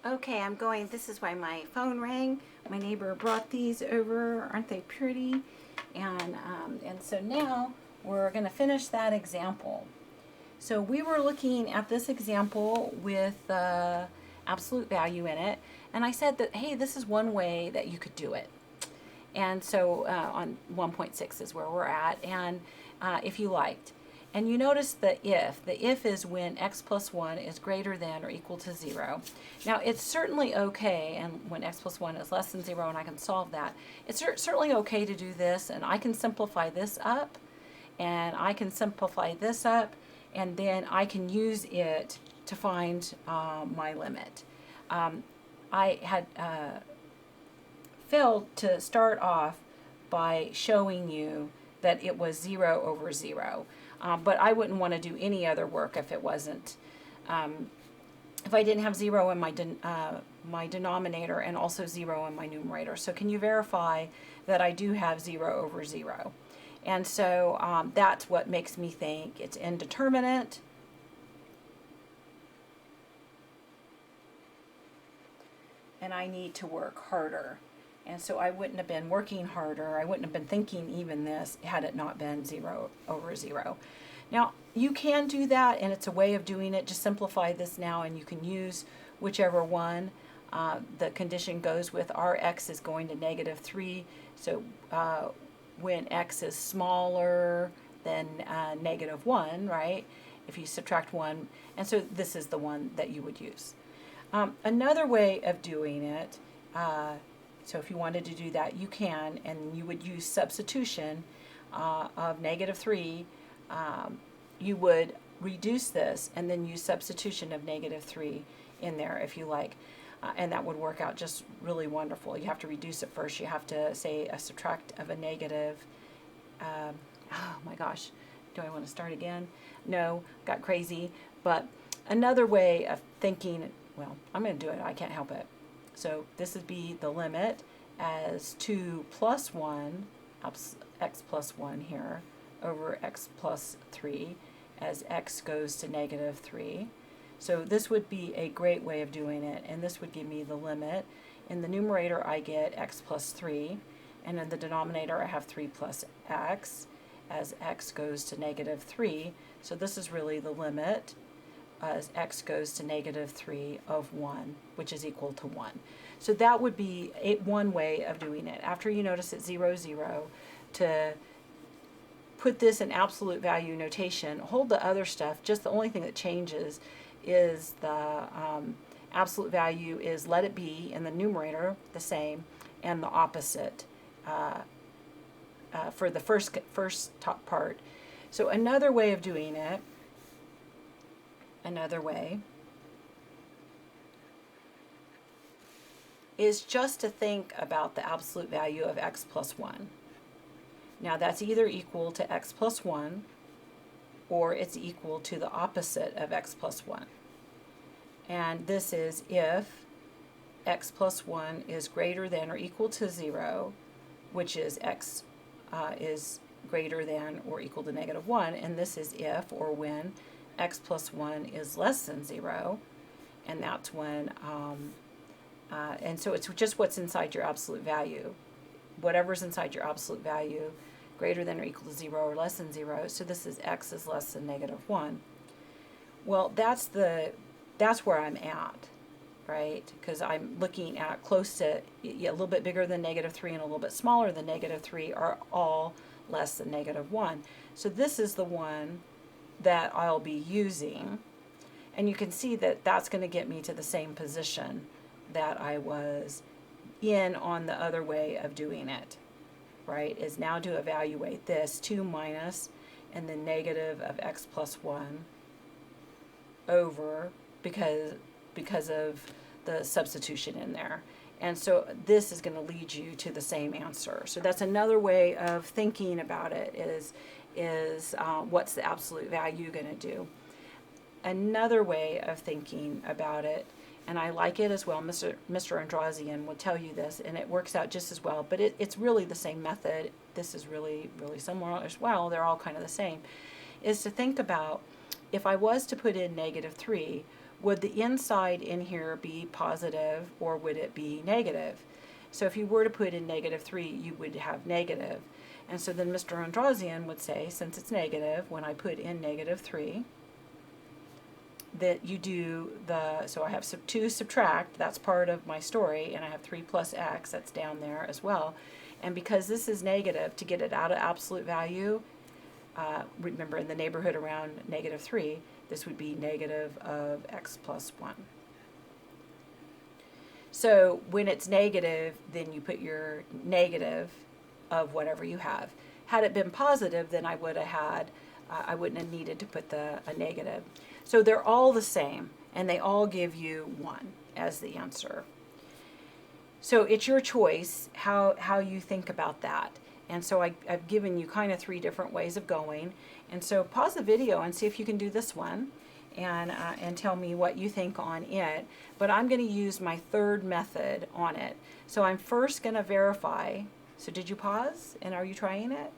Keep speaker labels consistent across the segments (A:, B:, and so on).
A: Okay, I'm going, this is why my phone rang. My neighbor brought these over. Aren't they pretty? And so now we're going to finish that example. So we were looking at this example with absolute value in it. And I said that, hey, this is one way that you could do it. And so on 1.6 is where we're at. And if you liked. And you notice the if is when x plus 1 is greater than or equal to 0. Now it's certainly okay, and when x plus 1 is less than 0 and I can solve that, it's certainly okay to do this, and I can simplify this up, and I can simplify this up, and then I can use it to find my limit. I had failed to start off by showing you that it was 0 over 0. But I wouldn't want to do any other work if it wasn't, if I didn't have 0 in my denominator and also 0 in my numerator. So can you verify that I do have 0 over 0? And so that's what makes me think it's indeterminate. And I need to work harder. And so I wouldn't have been working harder, I wouldn't have been thinking even this had it not been 0 over 0. Now, you can do that, and it's a way of doing it. Just simplify this now, and you can use whichever one. The condition goes with our x is going to negative 3. So when x is smaller than negative 1, right? If you subtract 1. And so this is the one that you would use. Another way of doing it, so if you wanted to do that, you can, and you would use substitution of negative 3. You would reduce this and then use substitution of negative 3 in there if you like. And that would work out just really wonderful. You have to reduce it first. You have to say a subtract of a negative. Oh my gosh, do I want to start again? No, got crazy. But another way of thinking, well, I'm going to do it. I can't help it. So this would be the limit as 2 plus 1, x plus 1 here, over x plus 3, as x goes to negative 3. So this would be a great way of doing it, and this would give me the limit. In the numerator, I get x plus 3, and in the denominator, I have 3 plus x, as x goes to negative 3. So this is really the limit as x goes to negative 3 of 1, which is equal to 1. So that would be one way of doing it. After you notice it's 0, 0, to put this in absolute value notation, hold the other stuff, just the only thing that changes is the absolute value is let it be in the numerator, the same, and the opposite for the first top part. So another way of doing it, another way, is just to think about the absolute value of x plus 1. Now that's either equal to x plus 1 or it's equal to the opposite of x plus 1. And this is if x plus 1 is greater than or equal to 0, which is x is greater than or equal to negative 1, and this is if or when x plus 1 is less than 0, and that's when, and so it's just what's inside your absolute value. Whatever's inside your absolute value, greater than or equal to 0 or less than 0, so this is x is less than negative 1. Well, that's where I'm at, right? Because I'm looking at close to, a little bit bigger than negative 3 and a little bit smaller than negative 3 are all less than negative 1. So this is the one that I'll be using, and you can see that that's going to get me to the same position that I was in on the other way of doing it, right? Is now to evaluate this 2 minus and then negative of x plus 1 over because of the substitution in there. And so this is going to lead you to the same answer. So that's another way of thinking about it is what's the absolute value going to do? Another way of thinking about it, and I like it as well, Mr. Andrazian will tell you this, and it works out just as well, but it's really the same method. This is really, really similar as well. They're all kind of the same, is to think about if I was to put in negative 3, would the inside in here be positive or would it be negative? So if you were to put in -3, you would have negative. And so then Mr. Andrazian would say, since it's negative, when I put in -3, that you do the, so I have 2 subtract, that's part of my story, and I have 3 plus x, that's down there as well. And because this is negative, to get it out of absolute value, remember in the neighborhood around -3, this would be negative of x plus 1. So when it's negative, then you put your negative of whatever you have. Had it been positive, then I would have had, I wouldn't have needed to put a negative. So they're all the same, and they all give you 1 as the answer. So it's your choice how you think about that. And so I've given you kind of 3 different ways of going. And so pause the video and see if you can do this one and tell me what you think on it. But I'm going to use my 3rd method on it. So I'm first going to verify. So did you pause? And are you trying it?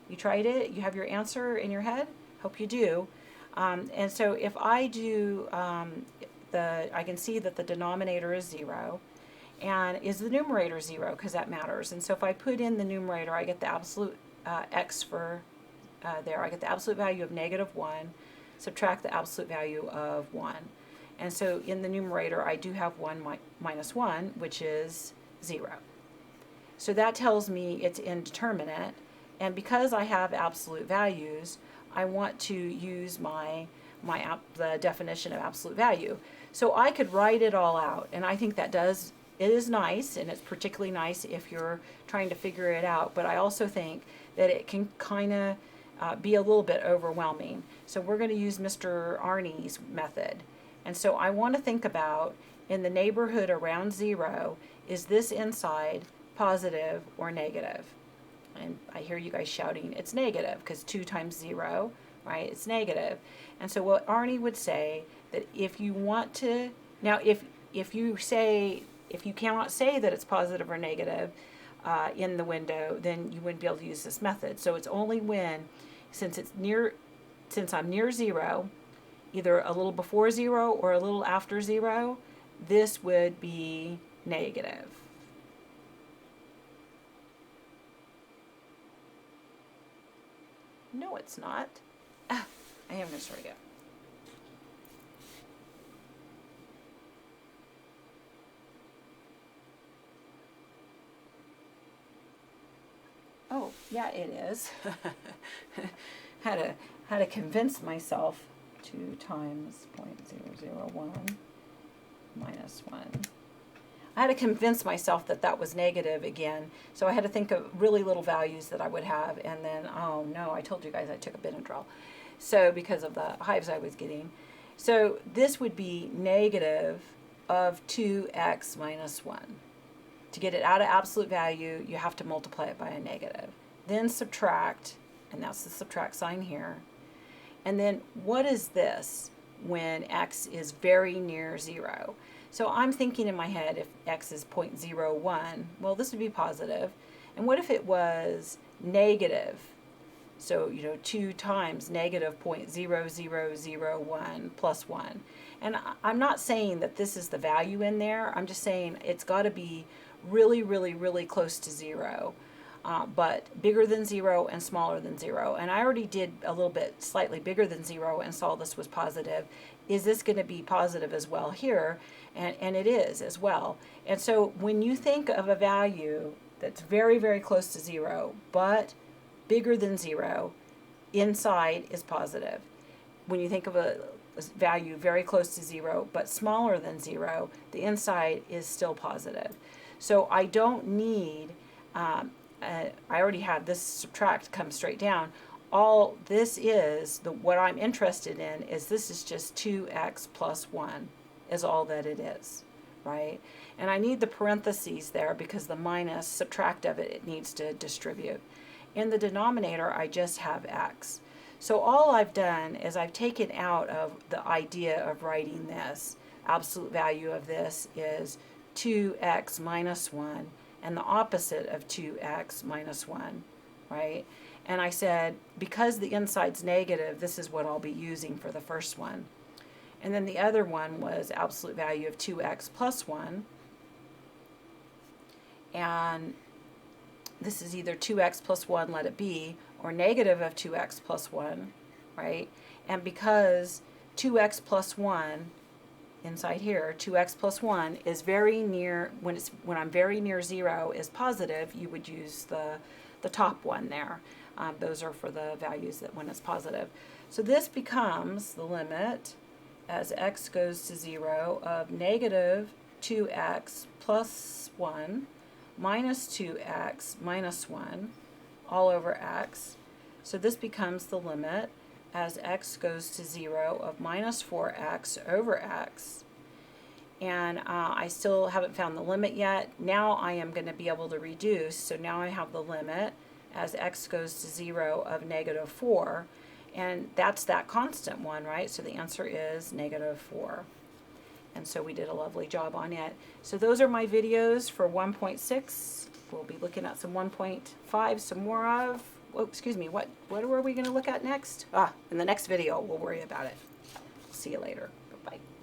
A: You tried it? You have your answer in your head? Hope you do. And so if I do, I can see that the denominator is 0. And is the numerator 0? Because that matters. And so if I put in the numerator, I get the absolute x for there. I get the absolute value of -1, subtract the absolute value of 1. And so in the numerator, I do have 1 minus 1, which is 0. So that tells me it's indeterminate. And because I have absolute values, I want to use the definition of absolute value. So I could write it all out, and I think it is nice, and it's particularly nice if you're trying to figure it out, but I also think that it can kind of be a little bit overwhelming. So we're going to use Mr. Arnie's method. And so I want to think about, in the neighborhood around 0, is this inside positive or negative? And I hear you guys shouting, it's negative, because 2 times 0, right, it's negative. And so what Arnie would say, that if you want to, now if you cannot say that it's positive or negative in the window, then you wouldn't be able to use this method. So it's only when, since I'm near 0, either a little before 0 or a little after 0, this would be negative. No, it's not. I am going to start again. Oh, yeah, it is. Had to convince myself. 2 times 0.001 minus 1. I had to convince myself that that was negative again. So I had to think of really little values that I would have. And then, oh no, I told you guys I took a Benadryl. So because of the hives I was getting. So this would be negative of 2x minus 1. To get it out of absolute value, you have to multiply it by a negative. Then subtract, and that's the subtract sign here. And then what is this when x is very near 0? So I'm thinking in my head, if x is 0.01, well, this would be positive. And what if it was negative? So, 2 times negative 0.0001 plus 1. And I'm not saying that this is the value in there. I'm just saying it's got to be really, really, really close to 0. But bigger than 0 and smaller than 0. And I already did a little bit slightly bigger than 0 and saw this was positive. Is this going to be positive as well here? And it is as well. And so when you think of a value that's very, very close to 0, but bigger than 0, inside is positive. When you think of a value very close to 0, but smaller than 0, the inside is still positive. So I don't need... I already had this subtract come straight down. All this is, what I'm interested in is this is just 2x plus 1 is all that it is, right? And I need the parentheses there because the minus subtract of it needs to distribute. In the denominator, I just have x. So all I've done is I've taken out of the idea of writing this. Absolute value of this is 2x minus 1. And the opposite of 2x minus 1, right? And I said, because the inside's negative, this is what I'll be using for the first one. And then the other one was absolute value of 2x plus 1. And this is either 2x plus 1, let it be, or negative of 2x plus 1, right? And because 2x plus 1 inside here, 2x plus 1 is very near, when I'm very near 0 is positive, you would use the top one there. Those are for the values that when it's positive. So this becomes the limit as x goes to 0 of negative 2x plus 1 minus 2x minus 1 all over x. So this becomes the limit as x goes to 0 of minus 4x over x. And I still haven't found the limit yet. Now I am going to be able to reduce. So now I have the limit as x goes to 0 of negative 4. And that's that constant one, right? So the answer is negative 4. And so we did a lovely job on it. So those are my videos for 1.6. We'll be looking at some 1.5, some more of. Oh, excuse me, what were we going to look at next? In the next video, we'll worry about it. See you later. Bye-bye.